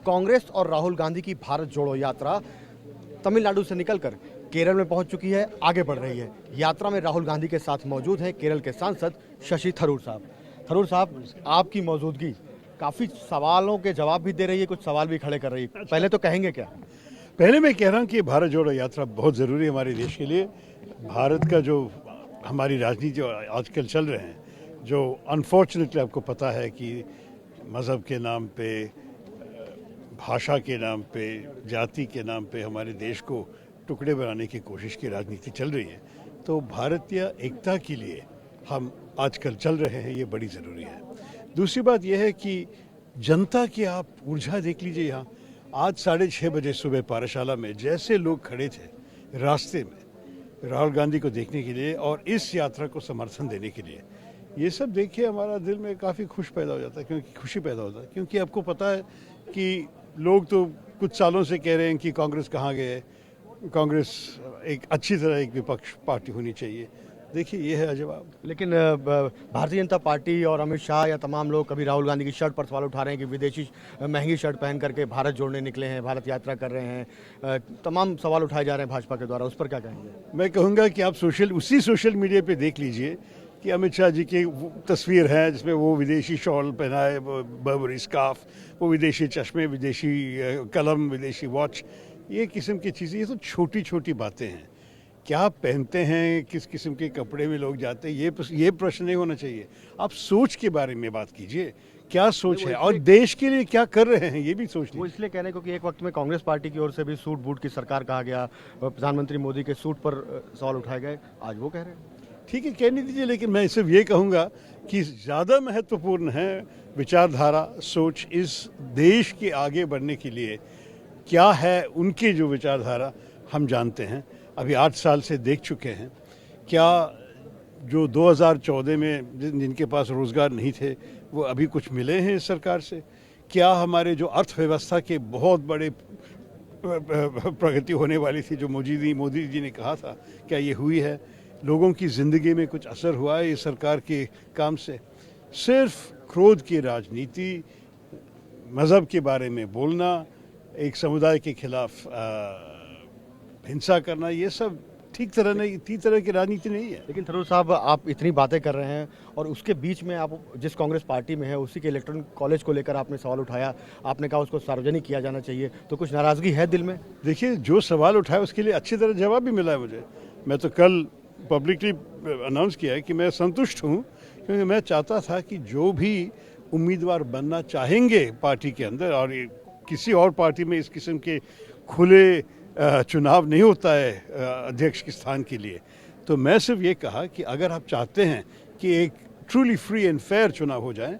कांग्रेस और राहुल गांधी की भारत जोड़ो यात्रा तमिलनाडु से निकलकर केरल में पहुंच चुकी है, आगे बढ़ रही है। यात्रा में राहुल गांधी के साथ मौजूद हैं केरल के सांसद शशि थरूर साहब। थरूर साहब, आपकी मौजूदगी काफी सवालों के जवाब भी दे रही है, कुछ सवाल भी खड़े कर रही है। पहले तो कहेंगे क्या? पहले मैं कह रहा हूँ कि भारत जोड़ो यात्रा बहुत ज़रूरी है हमारे देश के लिए। भारत का जो हमारी राजनीति जो आजकल चल रहे हैं, जो अनफॉर्चुनेटली आपको पता है कि मज़हब के नाम पे, भाषा के नाम पे, जाति के नाम पे हमारे देश को टुकड़े बनाने की कोशिश की राजनीति चल रही है। तो भारतीय एकता के लिए हम आजकल चल रहे हैं, ये बड़ी ज़रूरी है। दूसरी बात यह है कि जनता की आप ऊर्जा देख लीजिए। यहाँ आज 6:30 बजे सुबह पाठशाला में जैसे लोग खड़े थे रास्ते में राहुल गांधी को देखने के लिए और इस यात्रा को समर्थन देने के लिए, ये सब देखिए हमारा दिल में काफ़ी खुशी पैदा हो जाता है। क्योंकि आपको पता है कि लोग तो कुछ सालों से कह रहे हैं कि कांग्रेस कहाँ गए, कांग्रेस एक अच्छी तरह एक विपक्ष पार्टी होनी चाहिए। देखिए ये है जवाब। लेकिन भारतीय जनता पार्टी और अमित शाह या तमाम लोग कभी राहुल गांधी की शर्ट पर सवाल उठा रहे हैं कि विदेशी महंगी शर्ट पहन करके भारत जोड़ने निकले हैं, भारत यात्रा कर रहे हैं। तमाम सवाल उठाए जा रहे हैं भाजपा के द्वारा, उस पर क्या कहेंगे? मैं कहूँगा कि आप उसी सोशल मीडिया पे देख लीजिए कि अमित शाह जी की तस्वीर है जिसमें वो विदेशी शॉल पहनाए, बर्बरी स्कार्फ, वो विदेशी चश्मे, विदेशी कलम, विदेशी वॉच, ये किस्म की चीज़ें। ये तो छोटी छोटी बातें हैं। क्या पहनते हैं, किस किस्म के कपड़े में लोग जाते हैं, ये प्रश्न नहीं होना चाहिए। आप सोच के बारे में बात कीजिए, क्या सोच है और देश के लिए क्या कर रहे हैं, ये भी सोच लीजिए। वो इसलिए कह रहे हैं क्योंकि एक वक्त में कांग्रेस पार्टी की ओर से भी सूट बूट की सरकार कहा गया, प्रधानमंत्री मोदी के सूट पर सवाल उठाए गए, आज वो कह रहे हैं। ठीक है, कहने दीजिए, लेकिन मैं सिर्फ ये कहूँगा कि ज़्यादा महत्वपूर्ण है विचारधारा, सोच। इस देश के आगे बढ़ने के लिए क्या है उनकी जो विचारधारा, हम जानते हैं। अभी 8 साल से देख चुके हैं। क्या जो 2014 में जिनके पास रोज़गार नहीं थे वो अभी कुछ मिले हैं इस सरकार से? क्या हमारे जो अर्थव्यवस्था के बहुत बड़े प्रगति होने वाली थी, जो मोदी जी ने कहा था, क्या ये हुई है? लोगों की ज़िंदगी में कुछ असर हुआ है इस सरकार के काम से? सिर्फ क्रोध की राजनीति, मज़हब के बारे में बोलना, एक समुदाय के खिलाफ हिंसा करना, ये सब ठीक तरह की राजनीति नहीं है। लेकिन थरूर साहब, आप इतनी बातें कर रहे हैं और उसके बीच में आप जिस कांग्रेस पार्टी में है उसी के इलेक्ट्रॉनिक कॉलेज को लेकर आपने सवाल उठाया, आपने कहा उसको सार्वजनिक किया जाना चाहिए, तो कुछ नाराजगी है दिल में? देखिए, जो सवाल उठाया उसके लिए अच्छी तरह जवाब भी मिला है मुझे। मैं तो कल पब्लिकली अनाउंस किया है कि मैं संतुष्ट हूँ, क्योंकि मैं चाहता था कि जो भी उम्मीदवार बनना चाहेंगे पार्टी के अंदर, और किसी और पार्टी में इस किस्म के खुले चुनाव नहीं होता है अध्यक्ष के स्थान के लिए, तो मैं सिर्फ ये कहा कि अगर आप चाहते हैं कि एक ट्रूली फ्री एंड फेयर चुनाव हो जाए,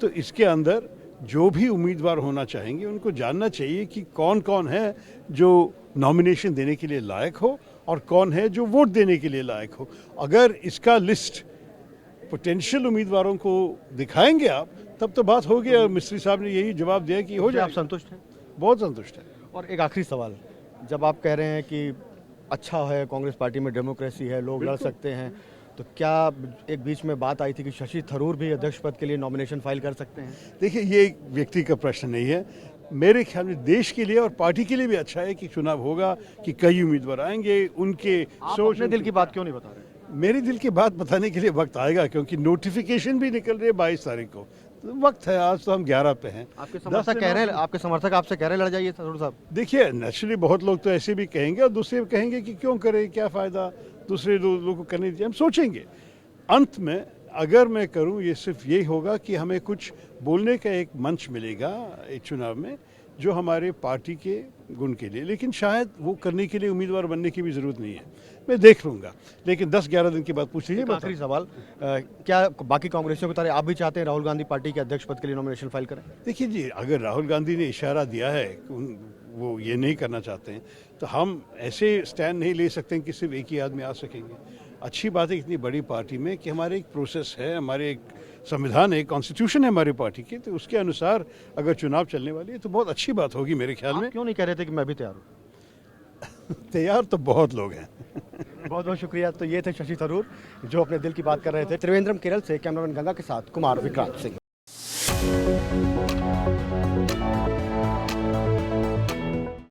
तो इसके अंदर जो भी उम्मीदवार होना चाहेंगे उनको जानना चाहिए कि कौन कौन है जो नॉमिनेशन देने के लिए लायक हो और कौन है जो वोट देने के लिए लायक हो। अगर इसका लिस्ट पोटेंशियल उम्मीदवारों को दिखाएंगे आप, तब तो बात हो गई। मिस्त्री साहब ने यही जवाब दिया कि हो जाए। आप संतुष्ट हैं? बहुत संतुष्ट है। और एक आखिरी सवाल, जब आप कह रहे हैं कि अच्छा है, कांग्रेस पार्टी में डेमोक्रेसी है, लोग लड़ सकते हैं, तो क्या एक बीच में बात आई थी कि शशि थरूर भी अध्यक्ष पद के लिए नॉमिनेशन फाइल कर सकते हैं? देखिए, ये एक व्यक्ति का प्रश्न नहीं है। मेरे ख्याल में देश के लिए और पार्टी के लिए भी अच्छा है कि चुनाव होगा, कि कई उम्मीदवार आएंगे, उनके सोच। अपने दिल की बात क्यों नहीं बता रहे? मेरी दिल की बात बताने के लिए वक्त आएगा, क्योंकि नोटिफिकेशन भी निकल रही है 22 तारीख को, तो वक्त है। आज तो हम 11 पे हैं। आपके समर्थक आपसे कह रहे लड़ जाइए थरूर साहब? देखिए, नेचुरली बहुत लोग तो ऐसे भी कहेंगे और दूसरे कहेंगे कि क्यों करें, क्या फ़ायदा, दूसरे लोगों को करने दीजिए, हम सोचेंगे। अंत में अगर मैं करूं, ये सिर्फ यही होगा कि हमें कुछ बोलने का एक मंच मिलेगा एक चुनाव में, जो हमारे पार्टी के गुण के लिए, लेकिन शायद वो करने के लिए उम्मीदवार बनने की भी ज़रूरत नहीं है। मैं देख लूँगा, लेकिन 10-11 दिन की बात पूछ लीजिए। आखिरी सवाल, क्या बाकी कांग्रेसियों की तरह आप भी चाहते हैं राहुल गांधी पार्टी के अध्यक्ष पद के लिए नॉमिनेशन फाइल करें? देखिए जी, अगर राहुल गांधी ने इशारा दिया है कि वो ये नहीं करना चाहते हैं, तो हम ऐसे स्टैंड नहीं ले सकते हैं कि सिर्फ एक ही आदमी आ सकेंगे। अच्छी बात है इतनी बड़ी पार्टी में कि हमारे एक प्रोसेस है, हमारे एक संविधान है, कॉन्स्टिट्यूशन है हमारी पार्टी की, तो उसके अनुसार अगर चुनाव चलने वाली है तो बहुत अच्छी बात होगी मेरे ख्याल में। क्यों नहीं कह रहे थे कि मैं भी तैयार हूँ? तैयार तो बहुत लोग हैं। बहुत बहुत शुक्रिया। तो ये थे शशि थरूर जो अपने दिल की बात कर रहे थे। त्रिवेंद्रम केरल से कैमरामैन गंगा के साथ कुमार विक्रांत सिंह।